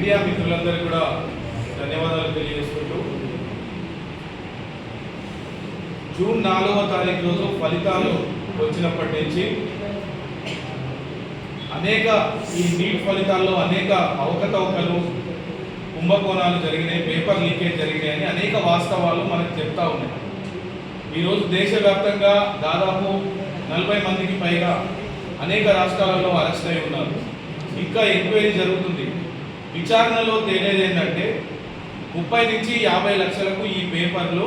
Media మిత్రులందరికీ కూడా ధన్యవాదాలు తెలియజేసుకుంటూ జూన్ 4వ తారీఖు రోజు ఫలితాలు వచ్చినప్పటి నుంచి అనేక ఈ నీట్ ఫలితాల్లో అనేక అవకతవకలు కుంభకోణాలు జరిగినాయి, పేపర్ లీకేజ్ జరిగినాయని అనేక వాస్తవాలు మనకు చెప్తా ఉన్నాయి. ఈరోజు దేశవ్యాప్తంగా దాదాపు 40 మందికి పైగా అనేక రాష్ట్రాలలో అరెస్ట్ అయి ఉన్నారు. ఇంకా ఎంక్వైరీ జరుగుతుంది. విచారణలో తేలేది ఏంటంటే 30 నుంచి 50 లక్షలకు ఈ పేపర్లు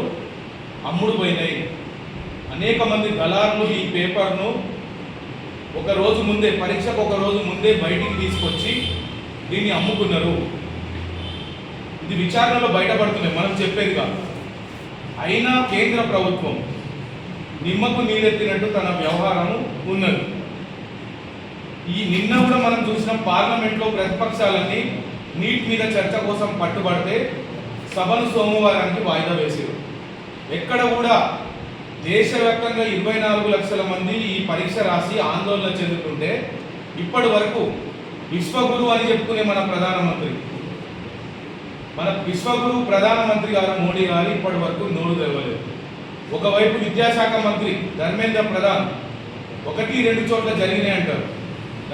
అమ్ముడు పోయినాయి. అనేక మంది దళారులు ఈ పేపర్ను ఒక రోజు ముందే, పరీక్షకు ఒక రోజు ముందే బయటికి తీసుకొచ్చి దీన్ని అమ్ముకున్నారు. ఇది విచారణలో బయటపడుతున్నాయి, మనం చెప్పేది కాదు. అయినా కేంద్ర ప్రభుత్వం నిమ్మకు నీరెత్తినట్టు తన వ్యవహారము ఉన్నది. ఈ నిన్న కూడా మనం చూసిన పార్లమెంట్లో ప్రతిపక్షాలన్నీ నీట్ మీద చర్చ కోసం పట్టుబడితే సభను సోమవారానికి వాయిదా వేశారు. ఎక్కడ కూడా దేశవ్యాప్తంగా 24 లక్షల మంది ఈ పరీక్ష రాసి ఆందోళన చెందుతుంటే ఇప్పటి వరకు విశ్వగురు అని చెప్పుకునే మన విశ్వగురు ప్రధానమంత్రి గారు మోడీ గారు ఇప్పటి వరకు నోరు తెరవలేదు. ఒకవైపు విద్యాశాఖ మంత్రి ధర్మేంద్ర ప్రధాన్ 1-2 చోట్ల జరిగినాయి అంటారు.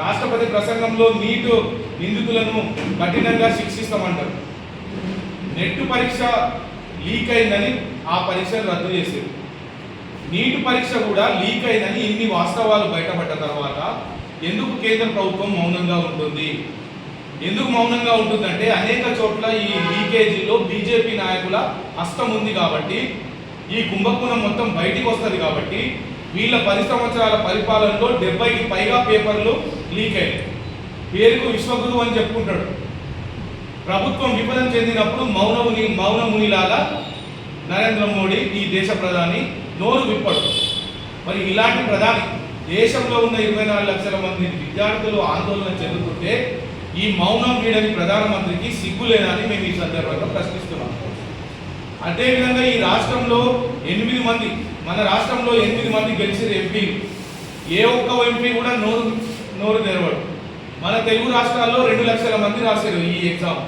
రాష్ట్రపతి ప్రసంగంలో నీటు నిందితులను కఠినంగా శిక్షిస్తామంటారు. నెట్ పరీక్ష లీక్ అయిందని ఆ పరీక్షను రద్దు చేశారు. నీట్ పరీక్ష కూడా లీక్ అయిందని ఇన్ని వాస్తవాలు బయటపడ్డ తర్వాత ఎందుకు కేంద్ర ప్రభుత్వం మౌనంగా ఉంటుంది? ఎందుకు మౌనంగా ఉంటుందంటే అనేక చోట్ల ఈ లీకేజీలో బీజేపీ నాయకుల హస్తం ఉంది కాబట్టి, ఈ కుంభకోణం మొత్తం బయటికి వస్తుంది కాబట్టి వీళ్ళ 10 సంవత్సరాల పరిపాలనలో 70కి పైగా పేపర్లు లీక్ అయ్యాయి. పేరుకు విశ్వగురు అని చెప్పుకుంటాడు. ప్రభుత్వం విఫలం చెందినప్పుడు మౌనమునిలాగా నరేంద్ర మోడీ ఈ దేశ ప్రధాని నోరు విప్పడు. మరి ఇలాంటి ప్రధాని దేశంలో ఉన్న 24 లక్షల మంది విద్యార్థులు ఆందోళన చెందుతుంటే ఈ మౌనం వీడని ప్రధానమంత్రికి సిగ్గులేనని మేము ఈ సందర్భంగా ప్రశ్నిస్తున్నాం. అదేవిధంగా ఈ రాష్ట్రంలో 8 మంది, మన రాష్ట్రంలో 8 మంది గెలిచిన ఎంపీలు, ఏ ఒక్క ఎంపీ కూడా నోరు తెరవడు. మన తెలుగు రాష్ట్రాల్లో 2 లక్షల మంది రాశారు ఈ ఎగ్జామ్.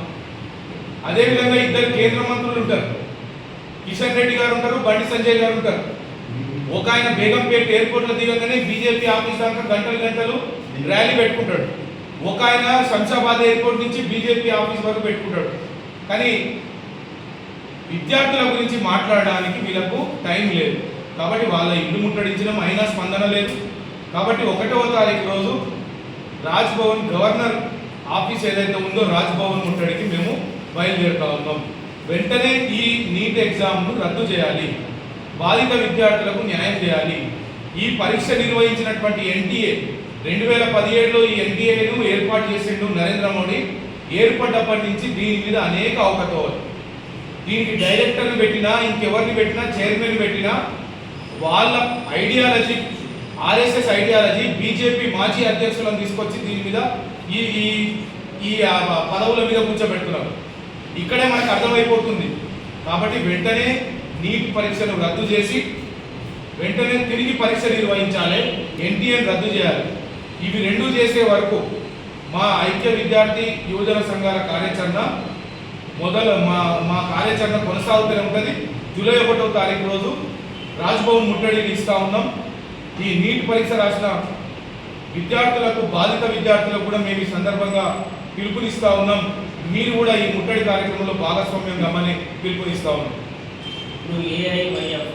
అదేవిధంగా 2 కేంద్ర మంత్రులు ఉంటారు, కిషన్ రెడ్డి గారు ఉంటారు, బండి సంజయ్ గారు ఉంటారు. ఒక ఆయన బేగంపేట ఎయిర్పోర్ట్లో దిగగానే బీజేపీ ఆఫీస్ దాకా గంటలు ర్యాలీ పెట్టుకుంటాడు. ఒక ఆయన శంషాబాద్ ఎయిర్పోర్ట్ నుంచి బీజేపీ ఆఫీస్ వరకు పెట్టుకుంటాడు. కానీ విద్యార్థుల గురించి మాట్లాడడానికి వీళ్ళకు టైం లేదు. కాబట్టి వాళ్ళ ఇల్లు ముట్టడించడం అయినా స్పందన లేదు. కాబట్టి 1వ తారీఖు రోజు రాజ్భవన్ గవర్నర్ ఆఫీస్ ఏదైతే ఉందో రాజ్భవన్ ముట్టడికి మేము బయలుదేరుతా ఉన్నాం. వెంటనే ఈ నీట్ ఎగ్జామ్ను రద్దు చేయాలి, బాధిత విద్యార్థులకు న్యాయం చేయాలి. ఈ పరీక్ష నిర్వహించినటువంటి ఎన్టీఏ 2017లో ఈ ఎన్టీఏను ఏర్పాటు చేసిండు నరేంద్ర మోడీ. ఏర్పడ్డప్పటి నుంచి దీని మీద అనేక అవకతవకలు. దీనికి డైరెక్టర్ని పెట్టినా, ఇంకెవరిని పెట్టినా, చైర్మన్ పెట్టినా వాళ్ళ ఐడియాలజీ, ఆర్ఎస్ఎస్ ఐడియాలజీ, బీజేపీ మాజీ అధ్యక్షులను తీసుకొచ్చి దీని మీద ఈ పదవుల మీద కూర్చోబెడుతున్నారు. ఇక్కడే మనకు అర్థమైపోతుంది. కాబట్టి వెంటనే నీట్ పరీక్షను రద్దు చేసి వెంటనే తిరిగి పరీక్ష నిర్వహించాలి, ఎన్టీఏని రద్దు చేయాలి. ఇవి 2 చేసే వరకు మా ఐక్య విద్యార్థి యువజన సంఘాల కార్యాచరణ మా కార్యాచరణ కొనసాగుతూనే ఉంటుంది. జూలై 1వ తారీఖు రోజు రాజ్భవన్ ముట్టడిని ఇస్తా ఉన్నాం. ఈ నీట్ పరీక్ష రాసిన విద్యార్థులకు, బాధిత విద్యార్థులకు కూడా మేము ఈ సందర్భంగా పిలుపునిస్తా ఉన్నాం. మీరు కూడా ఈ ముట్టడి కార్యక్రమంలో భాగస్వామ్యం కమ్మని పిలుపునిస్తా ఉన్నాం. ఏఐవైఎఫ్